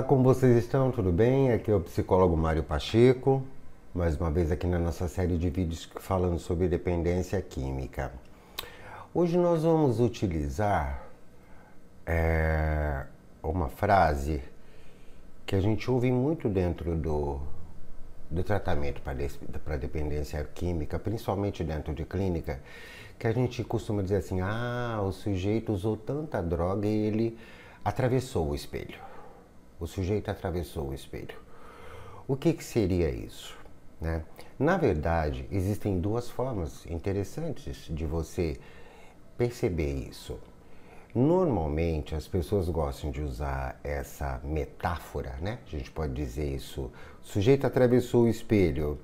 Olá, como vocês estão? Tudo bem? Aqui é o psicólogo Mário Pacheco, mais uma vez aqui na nossa série de vídeos falando sobre dependência química. Hoje nós vamos utilizar uma frase que a gente ouve muito dentro do tratamento para dependência química, principalmente dentro de clínica, que a gente costuma dizer assim: o sujeito usou tanta droga e ele atravessou o espelho. O sujeito atravessou o espelho. O que seria isso, né? Na verdade, existem duas formas interessantes de você perceber isso. Normalmente, as pessoas gostam de usar essa metáfora, né? A gente pode dizer isso. O sujeito atravessou o espelho.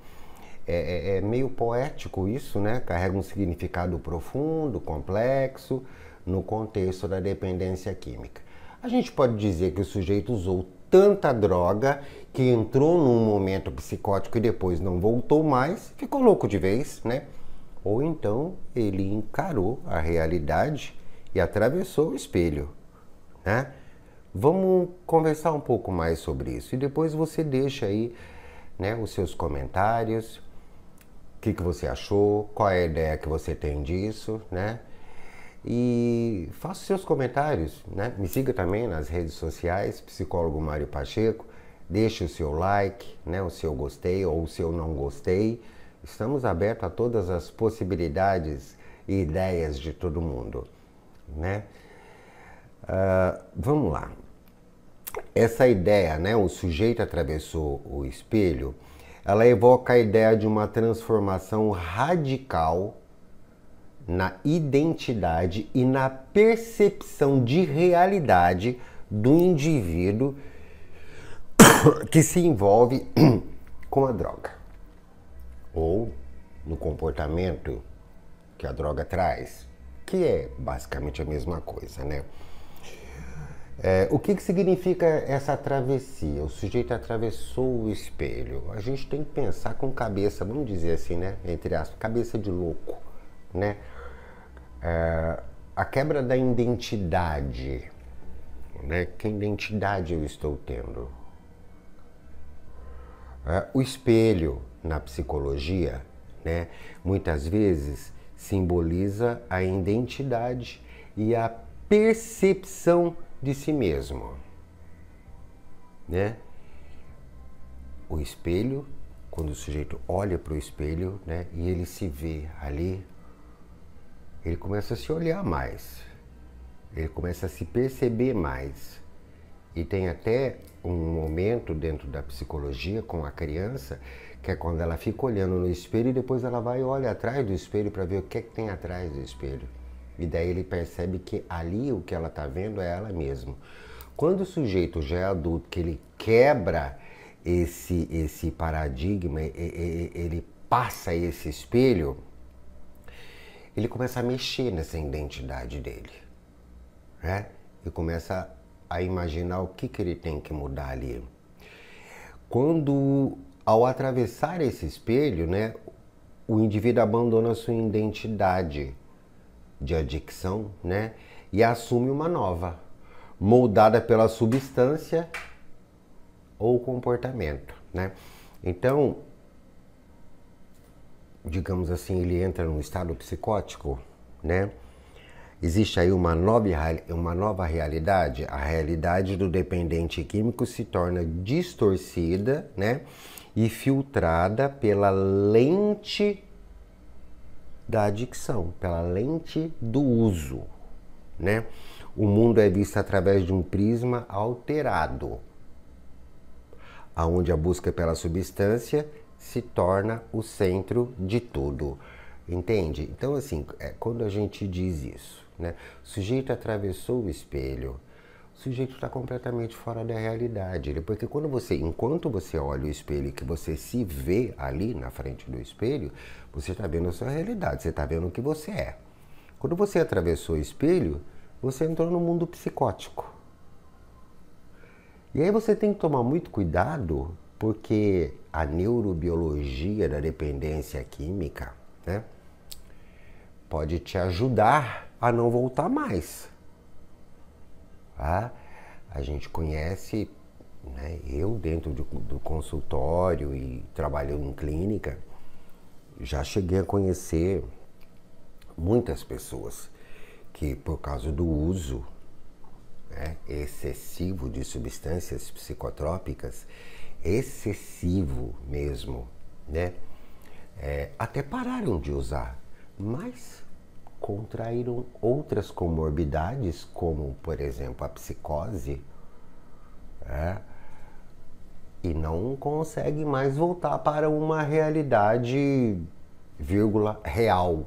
É meio poético isso, né? Carrega um significado profundo, complexo, no contexto da dependência química. A gente pode dizer que o sujeito usou tanta droga que entrou num momento psicótico e depois não voltou mais, ficou louco de vez, né? Ou então ele encarou a realidade e atravessou o espelho, né? Vamos conversar um pouco mais sobre isso e depois você deixa aí, né, os seus comentários, o que você achou, qual é a ideia que você tem disso, né? E faça seus comentários, né? Me siga também nas redes sociais, psicólogo Mário Pacheco. Deixe o seu like, né? O seu gostei ou o seu não gostei. Estamos abertos a todas as possibilidades e ideias de todo mundo, né? Vamos lá. Essa ideia, né? O sujeito atravessou o espelho, ela evoca a ideia de uma transformação radical na identidade e na percepção de realidade do indivíduo que se envolve com a droga ou no comportamento que a droga traz, que é basicamente a mesma coisa, né? O que significa essa travessia? O sujeito atravessou o espelho. A gente tem que pensar com cabeça, vamos dizer assim, né? Entre aspas, cabeça de louco, né? A quebra da identidade, né? Que identidade eu estou tendo? O espelho, na psicologia, né, muitas vezes simboliza a identidade e a percepção de si mesmo, né? O espelho, quando o sujeito olha para o espelho, né, e ele se vê ali, ele começa a se olhar mais, ele começa a se perceber mais. E tem até um momento dentro da psicologia com a criança, que é quando ela fica olhando no espelho e depois ela vai e olha atrás do espelho para ver o que é que tem atrás do espelho. E daí ele percebe que ali o que ela está vendo é ela mesma. Quando o sujeito já é adulto, que ele quebra esse paradigma, ele passa esse espelho, ele começa a mexer nessa identidade dele, né? E começa a imaginar o que ele tem que mudar ali. Quando, ao atravessar esse espelho, né, o indivíduo abandona a sua identidade de adicção, né, e assume uma nova, moldada pela substância ou comportamento, né? Então, digamos assim, ele entra num estado psicótico, né? Existe aí uma nova realidade. A realidade do dependente químico se torna distorcida, né, e filtrada pela lente da adicção, pela lente do uso, né? O mundo é visto através de um prisma alterado, aonde a busca pela substância se torna o centro de tudo. Entende? Então, assim, quando a gente diz isso, né? O sujeito atravessou o espelho, o sujeito está completamente fora da realidade. Porque enquanto você olha o espelho e que você se vê ali na frente do espelho, você está vendo a sua realidade, você está vendo o que você é. Quando você atravessou o espelho, você entrou no mundo psicótico. E aí você tem que tomar muito cuidado, porque a neurobiologia da dependência química, né, pode te ajudar a não voltar mais. Tá? A gente conhece né? Eu, dentro do consultório e trabalhando em clínica, já cheguei a conhecer muitas pessoas que, por causa do uso, né, excessivo de substâncias psicotrópicas, excessivo mesmo, né? Até pararam de usar, mas contraíram outras comorbidades, como, por exemplo, a psicose, e não conseguem mais voltar para uma realidade, vírgula, real,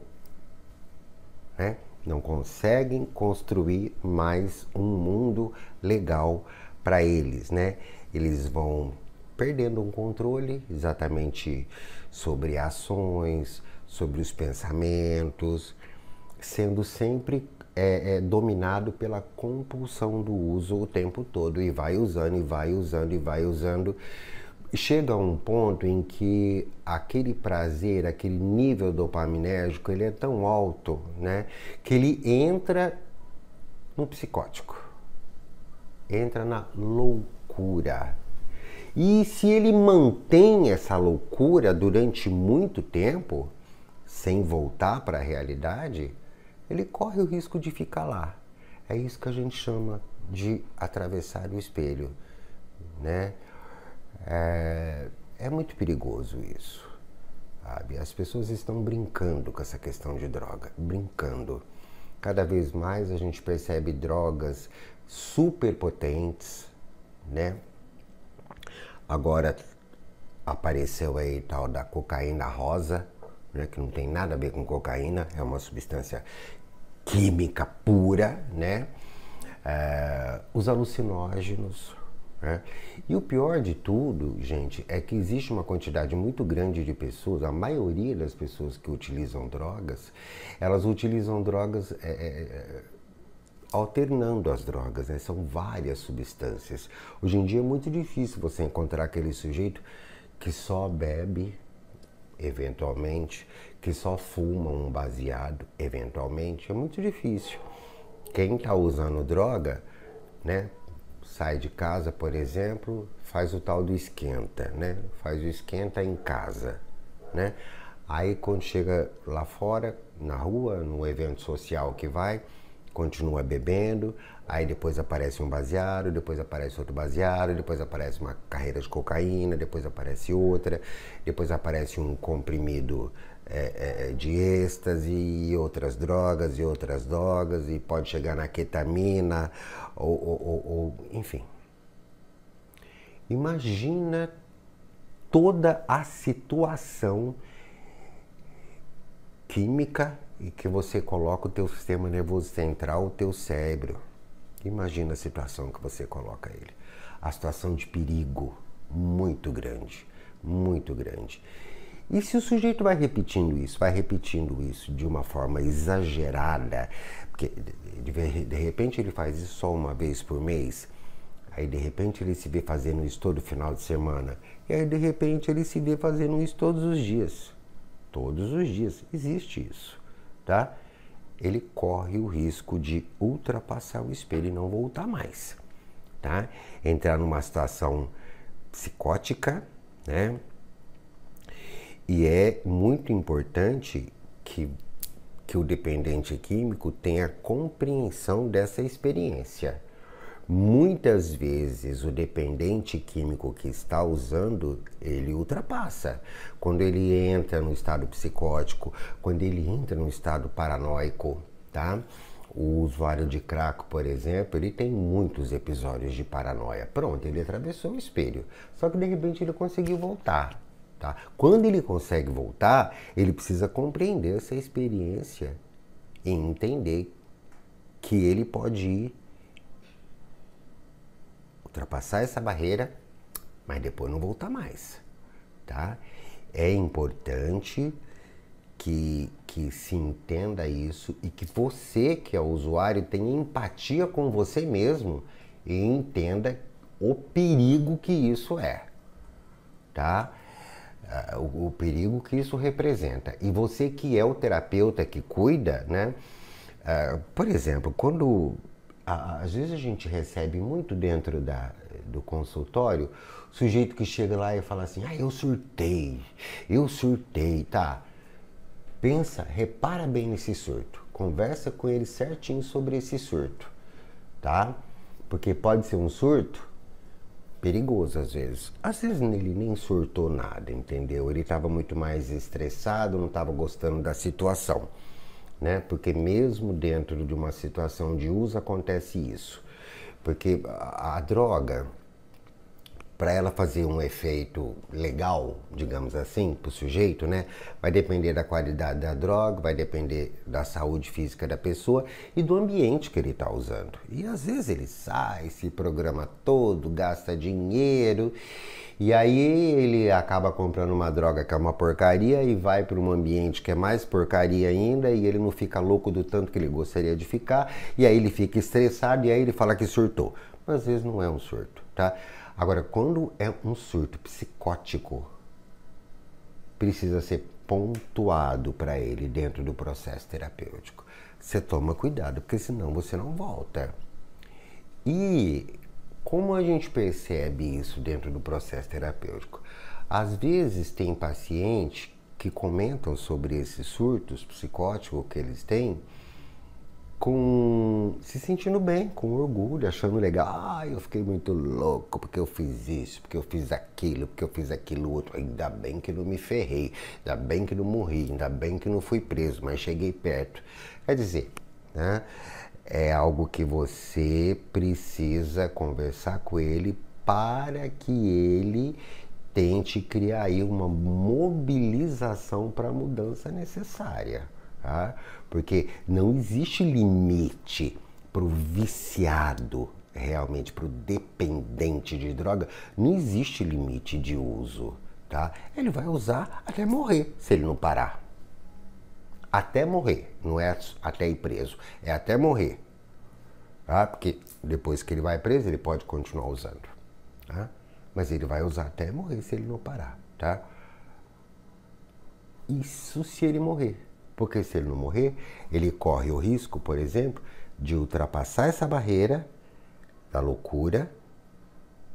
né? Não conseguem construir mais um mundo legal para eles, né? Eles vão perdendo um controle exatamente sobre ações, sobre os pensamentos, sendo sempre dominado pela compulsão do uso o tempo todo, e vai usando, e vai usando, e vai usando. Chega a um ponto em que aquele prazer, aquele nível dopaminérgico, ele é tão alto, né, que ele entra no psicótico, entra na loucura. E se ele mantém essa loucura durante muito tempo, sem voltar para a realidade, ele corre o risco de ficar lá. É isso que a gente chama de atravessar o espelho, né? É muito perigoso isso, sabe? As pessoas estão brincando com essa questão de droga, brincando. Cada vez mais a gente percebe drogas super potentes, né? Agora apareceu aí tal da cocaína rosa, né, que não tem nada a ver com cocaína, é uma substância química pura, né? Os alucinógenos, né? E o pior de tudo, gente, é que existe uma quantidade muito grande de pessoas, a maioria das pessoas que utilizam drogas, elas utilizam drogas alternando as drogas, né? São várias substâncias. Hoje em dia é muito difícil você encontrar aquele sujeito que só bebe, eventualmente, que só fuma um baseado, eventualmente. É muito difícil. Quem está usando droga, né, sai de casa, por exemplo, faz o tal do esquenta, né? Faz o esquenta em casa, né? Aí quando chega lá fora, na rua, no evento social que vai, continua bebendo, aí depois aparece um baseado, depois aparece outro baseado, depois aparece uma carreira de cocaína, depois aparece outra, depois aparece um comprimido de êxtase e outras drogas, e pode chegar na ketamina, ou enfim. Imagina toda a situação química e que você coloca o teu sistema nervoso central, o teu cérebro. Imagina a situação que você coloca ele. A situação de perigo muito grande, muito grande. E se o sujeito vai repetindo isso de uma forma exagerada, porque de repente ele faz isso só uma vez por mês, aí de repente ele se vê fazendo isso todo final de semana, e aí de repente ele se vê fazendo isso todos os dias. Todos os dias, existe isso, tá? Ele corre o risco de ultrapassar o espelho e não voltar mais, tá? Entrar numa situação psicótica, né? E é muito importante que o dependente químico tenha compreensão dessa experiência. Muitas vezes o dependente químico que está usando, ele ultrapassa. Quando ele entra no estado psicótico, quando ele entra no estado paranoico, tá? O usuário de crack, por exemplo, ele tem muitos episódios de paranoia. Pronto, ele atravessou o espelho. Só que de repente ele conseguiu voltar, tá? Quando ele consegue voltar, ele precisa compreender essa experiência e entender que ele pode ir ultrapassar essa barreira, mas depois não voltar mais, tá? É importante que se entenda isso e que você, que é o usuário, tenha empatia com você mesmo e entenda o perigo que isso é, tá? O perigo que isso representa. E você que é o terapeuta que cuida, né? Por exemplo, quando às vezes a gente recebe muito dentro do consultório sujeito que chega lá e fala assim, eu surtei, tá? Pensa, repara bem nesse surto, conversa com ele certinho sobre esse surto, tá? Porque pode ser um surto perigoso às vezes. Às vezes ele nem surtou nada, entendeu? Ele estava muito mais estressado, não estava gostando da situação, né? Porque mesmo dentro de uma situação de uso acontece isso. Porque a droga, para ela fazer um efeito legal, digamos assim, para o sujeito, né? Vai depender da qualidade da droga, vai depender da saúde física da pessoa e do ambiente que ele está usando. E às vezes ele sai, se programa todo, gasta dinheiro e aí ele acaba comprando uma droga que é uma porcaria e vai para um ambiente que é mais porcaria ainda e ele não fica louco do tanto que ele gostaria de ficar e aí ele fica estressado e aí ele fala que surtou. Mas às vezes não é um surto, tá? Agora, quando é um surto psicótico, precisa ser pontuado para ele dentro do processo terapêutico. Você toma cuidado, porque senão você não volta. E como a gente percebe isso dentro do processo terapêutico? Às vezes tem paciente que comentam sobre esses surtos psicóticos que eles têm, se sentindo bem, com orgulho, achando legal. Eu fiquei muito louco porque eu fiz isso, porque eu fiz aquilo, porque eu fiz aquilo outro. Ainda bem que não me ferrei, ainda bem que não morri, ainda bem que não fui preso, mas cheguei perto. Quer dizer, né, é algo que você precisa conversar com ele para que ele tente criar aí uma mobilização para a mudança necessária. Tá? Porque não existe limite para o viciado, realmente, para o dependente de droga, não existe limite de uso. Tá? Ele vai usar até morrer, se ele não parar. Até morrer, não é até ir preso, é até morrer. Tá? Porque depois que ele vai preso, ele pode continuar usando. Tá? Mas ele vai usar até morrer se ele não parar. Tá? Isso se ele morrer. Porque se ele não morrer, ele corre o risco, por exemplo, de ultrapassar essa barreira da loucura,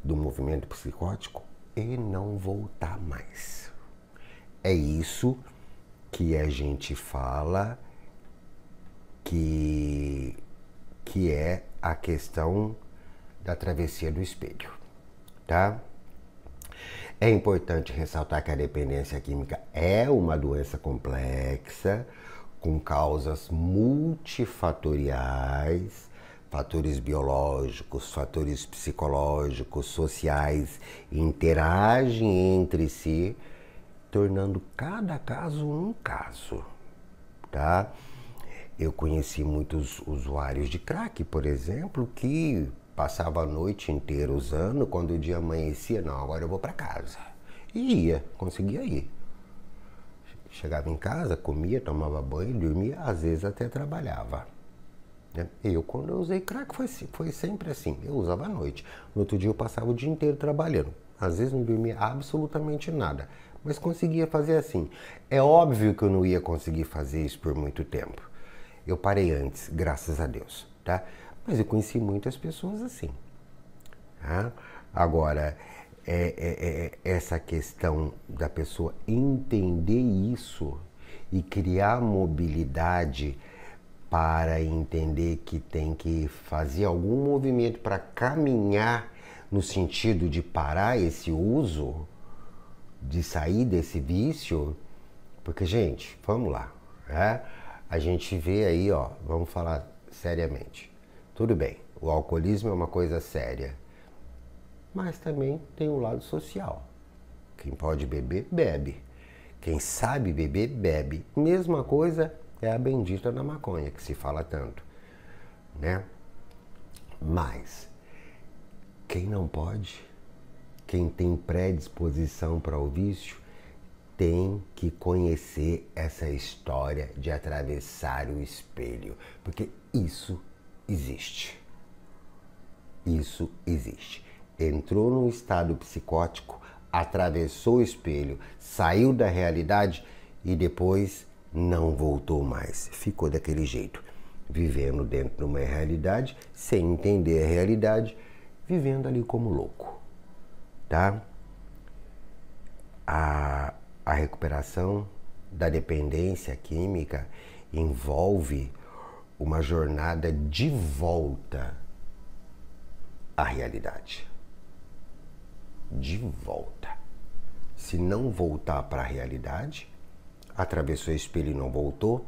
do movimento psicótico e não voltar mais. É isso que a gente fala que é a questão da travessia do espelho, tá? É importante ressaltar que a dependência química é uma doença complexa, com causas multifatoriais, fatores biológicos, fatores psicológicos, sociais, interagem entre si, tornando cada caso um caso, tá? Eu conheci muitos usuários de crack, por exemplo, que passava a noite inteira usando, quando o dia amanhecia, não, agora eu vou para casa. E ia, conseguia ir. Chegava em casa, comia, tomava banho, dormia, às vezes até trabalhava. Eu, quando eu usei crack, foi sempre assim, eu usava à noite. No outro dia eu passava o dia inteiro trabalhando. Às vezes não dormia absolutamente nada, mas conseguia fazer assim. É óbvio que eu não ia conseguir fazer isso por muito tempo. Eu parei antes, graças a Deus, tá? Mas eu conheci muitas pessoas assim. Tá? Agora, essa questão da pessoa entender isso e criar mobilidade para entender que tem que fazer algum movimento para caminhar no sentido de parar esse uso, de sair desse vício, porque, gente, vamos lá, né? A gente vê aí, ó, vamos falar seriamente. Tudo bem, o alcoolismo é uma coisa séria, mas também tem um lado social. Quem pode beber, bebe. Quem sabe beber, bebe. Mesma coisa é a bendita da maconha, que se fala tanto, né? Mas quem não pode, quem tem predisposição para o vício, tem que conhecer essa história de atravessar o espelho, porque isso existe. Isso existe. Entrou num estado psicótico, atravessou o espelho, saiu da realidade e depois não voltou mais. Ficou daquele jeito. vivendo dentro de uma realidade, sem entender a realidade, vivendo ali como louco, tá? A recuperação da dependência química envolve uma jornada de volta à realidade. De volta. Se não voltar para a realidade, atravessou o espelho e não voltou,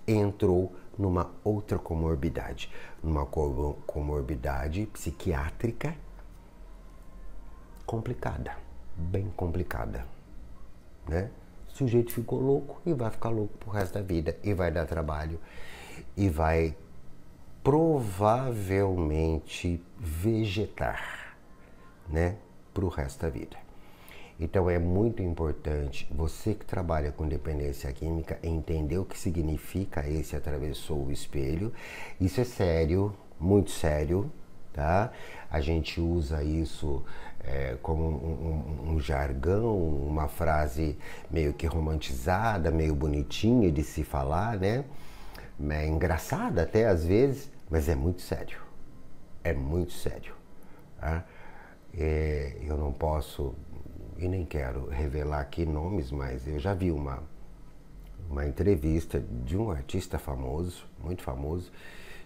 entrou numa outra comorbidade, numa comorbidade psiquiátrica complicada, bem complicada, né? O sujeito ficou louco e vai ficar louco pro resto da vida e vai dar trabalho e vai provavelmente vegetar, né, pro resto da vida. Então é muito importante você que trabalha com dependência química entender o que significa esse atravessou o espelho. Isso é sério, muito sério, tá? A gente usa isso como um jargão, uma frase meio que romantizada, meio bonitinha de se falar, né? É engraçada até às vezes, mas é muito sério. É muito sério, tá? Eu não posso e nem quero revelar aqui nomes, mas eu já vi uma entrevista de um artista famoso, muito famoso,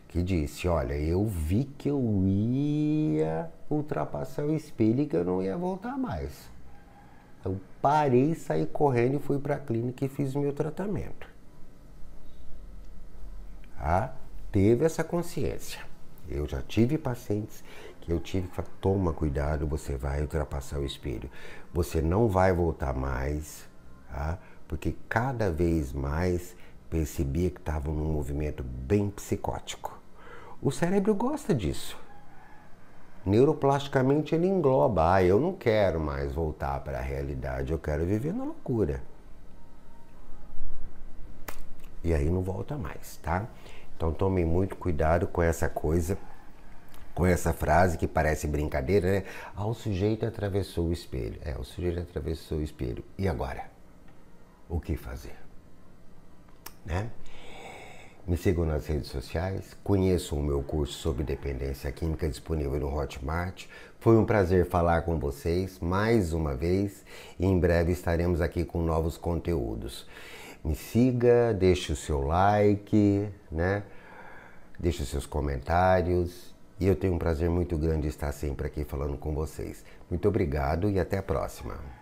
que disse, olha, eu vi que eu ia ultrapassar o espelho e que eu não ia voltar mais. Eu parei, saí correndo e fui para a clínica e fiz o meu tratamento. Teve essa consciência. Eu já tive pacientes que eu tive que falar, toma cuidado, você vai ultrapassar o espelho. Você não vai voltar mais, tá? Porque cada vez mais percebia que estava num movimento bem psicótico. O cérebro gosta disso. Neuroplasticamente ele engloba, eu não quero mais voltar para a realidade, eu quero viver na loucura. E aí não volta mais, tá? Então tomem muito cuidado com essa coisa, com essa frase que parece brincadeira, né? O sujeito atravessou o espelho. O sujeito atravessou o espelho. E agora? O que fazer? Né? Me sigam nas redes sociais, conheçam o meu curso sobre dependência química disponível no Hotmart. Foi um prazer falar com vocês mais uma vez e em breve estaremos aqui com novos conteúdos. Me siga, deixe o seu like, né? Deixe os seus comentários. E eu tenho um prazer muito grande de estar sempre aqui falando com vocês. Muito obrigado e até a próxima.